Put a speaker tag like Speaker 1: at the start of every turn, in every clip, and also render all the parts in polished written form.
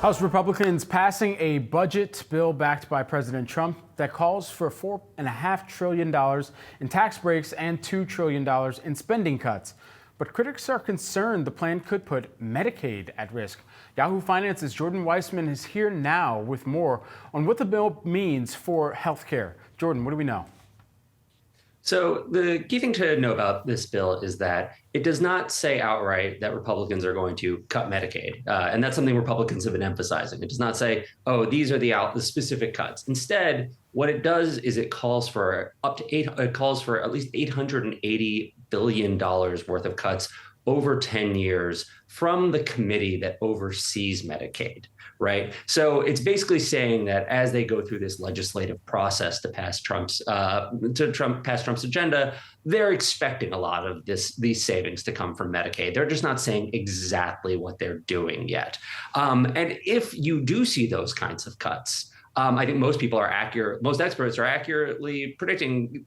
Speaker 1: House Republicans passing a budget bill backed by President Trump that calls for $4.5 trillion in tax breaks and $2 trillion in spending cuts. But critics are concerned the plan could put Medicaid at risk. Yahoo Finance's Jordan Weissmann is here now with more on what the bill means for health care. Jordan, what do we know?
Speaker 2: So the key thing to know about this bill is that it does not say outright that Republicans are going to cut Medicaid. And that's something Republicans have been emphasizing. It does not say, oh, these are the specific cuts. Instead, what it does is it calls for at least $880 billion worth of cuts over 10 years from the committee that oversees Medicaid, right? So it's basically saying that as they go through this legislative process to pass Trump's agenda, they're expecting a lot of these savings to come from Medicaid. They're just not saying exactly what they're doing yet. And if you do see those kinds of cuts, I think most experts are accurately predicting,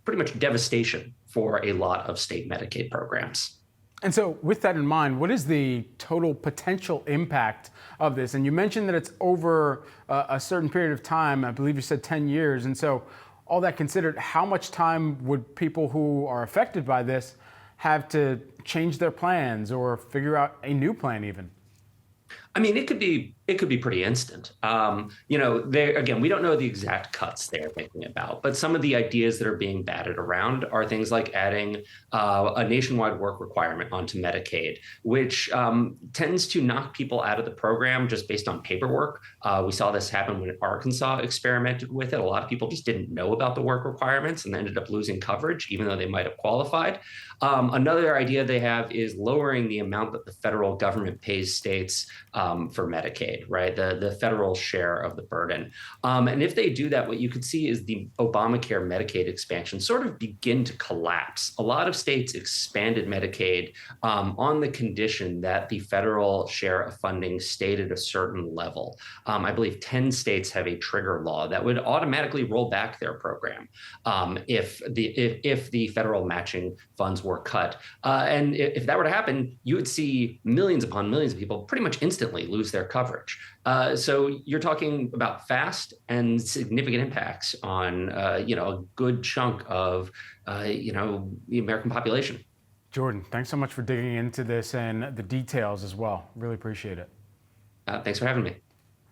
Speaker 2: pretty much devastation for a lot of state Medicaid programs.
Speaker 1: And so with that in mind, what is the total potential impact of this? And you mentioned that it's over a certain period of time. I believe you said 10 years. And so all that considered, how much time would people who are affected by this have to change their plans or figure out a new plan even?
Speaker 2: I mean, it could be pretty instant. Again, we don't know the exact cuts they're thinking about, but some of the ideas that are being batted around are things like adding a nationwide work requirement onto Medicaid, which tends to knock people out of the program just based on paperwork. We saw this happen when Arkansas experimented with it. A lot of people just didn't know about the work requirements and ended up losing coverage, even though they might have qualified. Another idea they have is lowering the amount that the federal government pays states for Medicaid, right? The federal share of the burden. And if they do that, what you could see is the Obamacare Medicaid expansion sort of begin to collapse. A lot of states expanded Medicaid on the condition that the federal share of funding stayed at a certain level. I believe 10 states have a trigger law that would automatically roll back their program if the federal matching funds were cut. And if that were to happen, you would see millions upon millions of people pretty much instantly lose their coverage. So you're talking about fast and significant impacts on, a good chunk of, the American population.
Speaker 1: Jordan, thanks so much for digging into this and the details as well. Really appreciate it.
Speaker 2: Thanks for having me.